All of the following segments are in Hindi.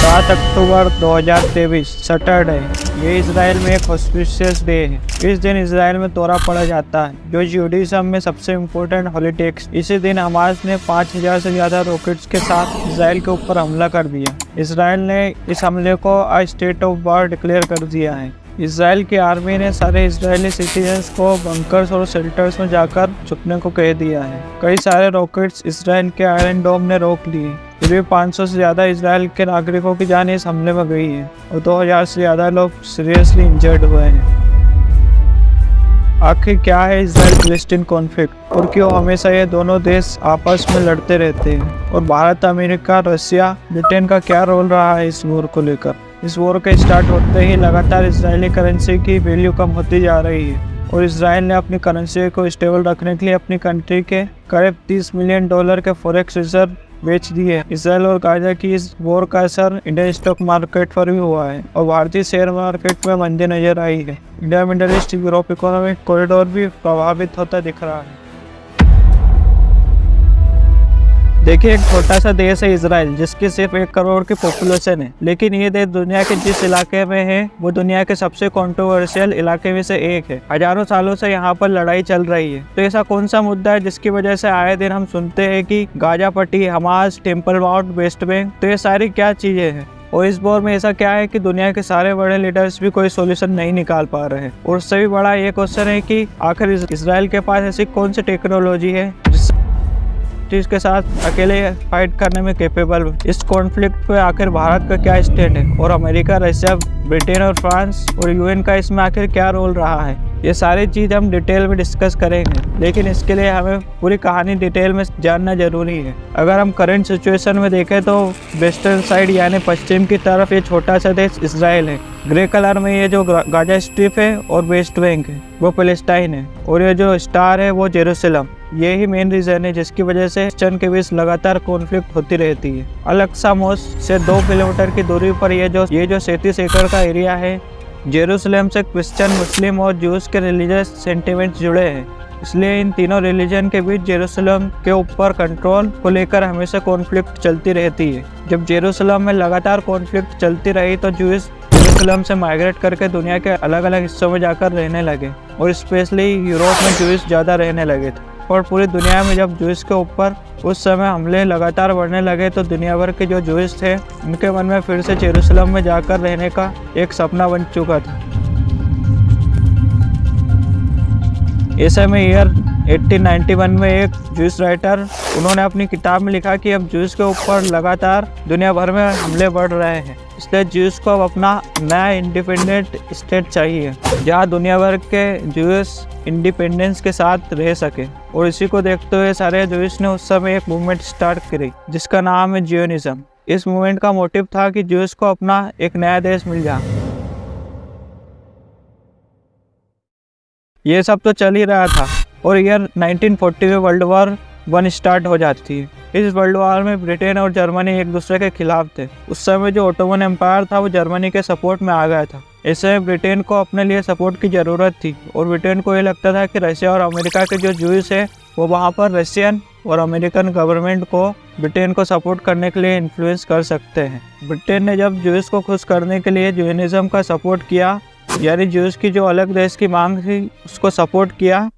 7 अक्टूबर 2023 सैटरडे। ये इजराइल में एक ऑस्पिशियस डे है। इस दिन इजराइल में तोड़ा पड़ा जाता है, जो जुडाइज्म में सबसे इम्पोर्टेंट हॉलीडे। इसी दिन हमास ने 5000 से ज़्यादा रॉकेट्स के साथ इजराइल के ऊपर हमला कर दिया। इजराइल ने इस हमले को स्टेट ऑफ वॉर डिक्लेयर कर दिया है। इजराइल की आर्मी ने सारे इजरायली सिटीजन्स को बंकर्स और शेल्टर्स में जाकर छुपने को कह दिया है। कई सारे रॉकेट्स इजराइल के आयरन डोम ने रोक लिए। फिर भी 500 से ज़्यादा इजराइल के नागरिकों की जान इस हमले में गई है और 2000 से ज़्यादा लोग सीरियसली इंजर्ड हुए हैं। आखिर क्या है इजराइल पैलेस्टीन कॉन्फ्लिक्ट और क्यों हमेशा ये दोनों देश आपस में लड़ते रहते हैं, और भारत, अमेरिका, रशिया, ब्रिटेन का क्या रोल रहा है इस वॉर को लेकर। इस वॉर के स्टार्ट होते ही लगातार इजरायली करेंसी की वैल्यू कम होती जा रही है और इजराइल ने अपनी करेंसी को स्टेबल रखने के लिए अपनी कंट्री के करीब $30 मिलियन के फॉरेक्स रिजर्व बेच दिए। इजराइल और गाजा की इस वॉर का असर इंडियन स्टॉक मार्केट पर भी हुआ है और भारतीय शेयर मार्केट में मंदी नजर आई है। India middle east Europe economic corridor भी प्रभावित होता दिख रहा है। देखिए, एक छोटा सा देश है इजराइल, जिसकी सिर्फ 1 करोड़ की पॉपुलेशन है, लेकिन ये देश दुनिया के जिस इलाके में है वो दुनिया के सबसे कंट्रोवर्शियल इलाके में से एक है। हजारों सालों से यहाँ पर लड़ाई चल रही है। तो ऐसा कौन सा मुद्दा है जिसकी वजह से आए दिन हम सुनते हैं कि गाजा पट्टी, Hamas, temple mount, West Bank, तो ये सारी क्या चीजें हैं? और इस वॉर में ऐसा क्या है कि दुनिया के सारे बड़े लीडर्स भी कोई सॉल्यूशन नहीं निकाल पा रहे हैं। और उससे भी बड़ा ये क्वेश्चन है कि आखिर इजराइल के पास ऐसी कौन सी टेक्नोलॉजी है के साथ अकेले फाइट करने में कैपेबल। इस कॉन्फ्लिक्ट पे आखिर भारत का क्या स्टैंड है, और अमेरिका, रशिया, ब्रिटेन और फ्रांस और यूएन का इसमें आखिर क्या रोल रहा है। ये सारी चीज़ हम डिटेल में डिस्कस करेंगे, लेकिन इसके लिए हमें पूरी कहानी डिटेल में जानना जरूरी है। अगर हम करंट सिचुएशन में देखें तो वेस्टर्न साइड यानी पश्चिम की तरफ ये छोटा सा देश इजराइल है। ग्रे कलर में ये जो गाजा स्ट्रिप है और वेस्ट बैंक है वो पैलेस्टाइन है, और ये जो स्टार है वो जेरूसलम। ये ही मेन रीजन है जिसकी वजह से क्रिश्चियन के बीच लगातार कॉन्फ्लिक्ट होती रहती है। अल-अक्सा मॉस्क से 2 किलोमीटर की दूरी पर ये जो 37 एकड़ का एरिया है, जेरूसलम से क्रिश्चियन, मुस्लिम और जूस के रिलीजियस सेंटिमेंट्स जुड़े हैं। इसलिए इन तीनों रिलीजन के बीच जेरूसलम के ऊपर कंट्रोल को लेकर हमेशा कॉन्फ्लिक्ट चलती रहती है। जब जेरूसलम में लगातार कॉन्फ्लिक्ट चलती रही तो जूस जेरूसलम से माइग्रेट करके दुनिया के अलग अलग हिस्सों में जाकर रहने लगे, और स्पेशली यूरोप में जूस ज़्यादा रहने लगे थे। और पूरी दुनिया में जब जूस के ऊपर उस समय हमले लगातार बढ़ने लगे तो दुनिया भर के जो जूस थे उनके मन में फिर से जेरूसलम में जाकर रहने का एक सपना बन चुका था। ऐसे में ईयर 1891 में एक जूस राइटर, उन्होंने अपनी किताब में लिखा कि अब जूस के ऊपर लगातार दुनिया भर में हमले बढ़ रहे हैं, इसलिए जूस को अब अपना नया इंडिपेंडेंट स्टेट चाहिए जहां दुनिया भर के जूस इंडिपेंडेंस के साथ रह सके। और इसी को देखते हुए सारे जूस ने उस समय एक मूवमेंट स्टार्ट करी जिसका नाम है जियोनिज्म। इस मूवमेंट का मोटिव था कि जूस को अपना एक नया देश मिल जाए। ये सब तो चल ही रहा था और ईयर 1940 में वर्ल्ड वॉर 1 स्टार्ट हो जाती है। इस वर्ल्ड वॉर में ब्रिटेन और जर्मनी एक दूसरे के खिलाफ थे। उस समय जो ओटोमन एम्पायर था वो जर्मनी के सपोर्ट में आ गया था। ऐसे में ब्रिटेन को अपने लिए सपोर्ट की ज़रूरत थी, और ब्रिटेन को ये लगता था कि रशिया और अमेरिका के जो जूस है वो वहाँ पर रशियन और अमेरिकन गवर्नमेंट को ब्रिटेन को सपोर्ट करने के लिए इन्फ्लुएंस कर सकते हैं। ब्रिटेन ने जब जूस को खुश करने के लिए जियोनिज्म का सपोर्ट किया, यानी जूस की जो अलग देश की मांग थी उसको सपोर्ट किया।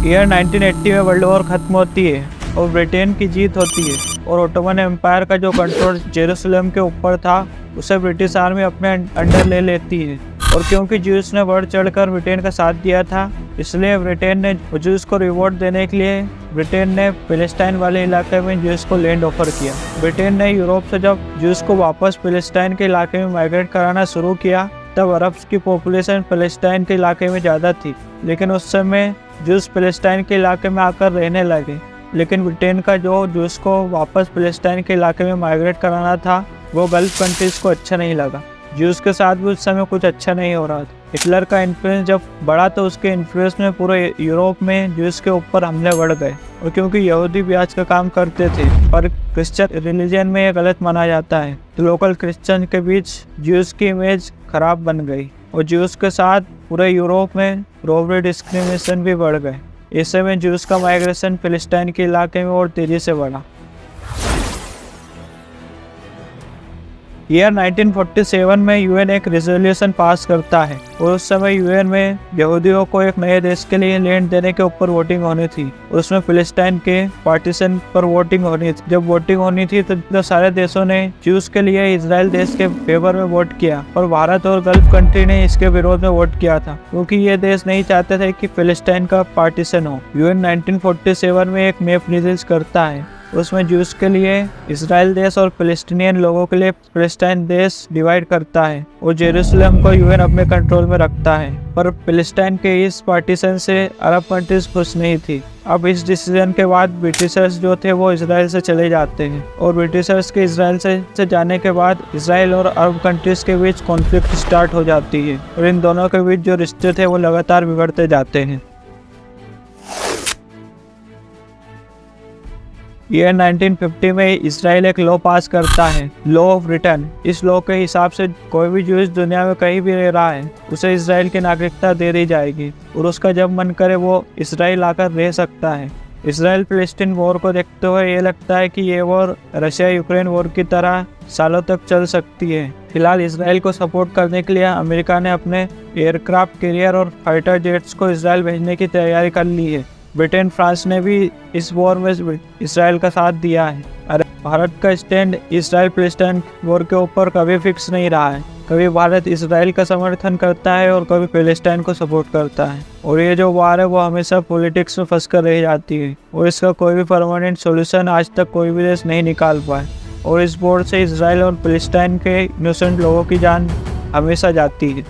ईयर 1980 में वर्ल्ड वॉर खत्म होती है और ब्रिटेन की जीत होती है, और ओटोमन एम्पायर का जो कंट्रोल जेरूसलम के ऊपर था उसे ब्रिटिश आर्मी अपने अंडर ले लेती है। और क्योंकि जूस ने बढ़ चढ़कर ब्रिटेन का साथ दिया था, इसलिए ब्रिटेन ने जूस को रिवॉर्ड देने के लिए ब्रिटेन ने पैलेस्टाइन वाले इलाके में जूस को लैंड ऑफर किया। ब्रिटेन ने यूरोप से जब जूस को वापस पैलेस्टाइन के इलाके में माइग्रेट कराना शुरू किया तब अरब्स की पॉपुलेशन पैलेस्टाइन के इलाके में ज़्यादा थी, लेकिन उस समय जूस पैलेस्टाइन के इलाके में आकर रहने लगे। लेकिन ब्रिटेन का जो जूस को वापस पैलेस्टाइन के इलाके में माइग्रेट कराना था वो गल्फ कंट्रीज़ को अच्छा नहीं लगा। जूस के साथ भी उस समय कुछ अच्छा नहीं हो रहा था। हिटलर का इन्फ्लुएंस जब बढ़ा तो उसके इन्फ्लुएंस में पूरे यूरोप में जूस के ऊपर हमले बढ़ गए, और क्योंकि यहूदी भी आज का काम करते थे पर क्रिश्चियन रिलीजन में ये गलत माना जाता है, तो लोकल क्रिश्चियन के बीच जूस की इमेज खराब बन गई और जूस के साथ पूरे यूरोप में रॉबरी डिस्क्रिमिनेशन भी बढ़ गए। ऐसे में जूस का माइग्रेशन फिलिस्तीन के इलाके में और तेज़ी से बढ़ा। ईयर 1947 में यूएन एक रेजोल्यूशन पास करता है और उस समय यूएन में यहूदियों को एक नए देश के लिए लैंड देने के ऊपर वोटिंग होनी थी। उसमें फिलिस्तीन के पार्टीशन पर वोटिंग होनी थी। जब वोटिंग होनी थी तो सारे देशों ने ज्यूज के लिए इजराइल देश के फेवर में वोट किया और भारत और गल्फ कंट्री ने इसके विरोध में वोट किया था, क्योंकि ये देश नहीं चाहते थे कि फिलिस्तीन का पार्टीशन हो। यूएन 1947 में एक मैप रिलीज करता है, उसमें ज्यूज के लिए इजराइल देश और फिलिस्तीनियन लोगों के लिए फिलिस्तीन देश डिवाइड करता है और जेरूसलम को यूएन अपने कंट्रोल में रखता है। पर फिलिस्तीन के इस पार्टीशन से अरब कंट्रीज खुश नहीं थी। अब इस डिसीजन के बाद ब्रिटिशर्स जो थे वो इजराइल से चले जाते हैं और ब्रिटिशर्स के इजराइल से जाने के बाद इजराइल और अरब कंट्रीज के बीच कॉन्फ्लिक्ट स्टार्ट हो जाती है और इन दोनों के बीच जो रिश्ते थे वो लगातार बिगड़ते जाते हैं। ईयर 1950 में इजराइल एक लॉ पास करता है, लॉ ऑफ रिटर्न। इस लॉ के हिसाब से कोई भी जो इस दुनिया में कहीं भी रह रहा है उसे इजराइल की नागरिकता दे दी जाएगी और उसका जब मन करे वो इजराइल आकर रह सकता है। इजराइल फिलिस्तीन वॉर को देखते हुए ये लगता है कि ये वॉर रशिया यूक्रेन वॉर की तरह सालों तक चल सकती है। फिलहाल इजराइल को सपोर्ट करने के लिए अमेरिका ने अपने एयरक्राफ्ट कैरियर और फाइटर जेट्स को इजराइल भेजने की तैयारी कर ली है। ब्रिटेन फ्रांस ने भी इस वॉर में इसराइल का साथ दिया है। अरे भारत का स्टैंड इसराइल फिलिस्तीन वॉर के ऊपर कभी फिक्स नहीं रहा है। कभी भारत इसराइल का समर्थन करता है और कभी फिलिस्तीन को सपोर्ट करता है और ये जो वार है वो हमेशा पॉलिटिक्स में फंस कर रह जाती है और इसका कोई भी परमानेंट सॉल्यूशन आज तक कोई भी देश नहीं निकाल पाए और इस वॉर से इसराइल और फिलिस्तीन के इनोसेंट लोगों की जान हमेशा जाती है।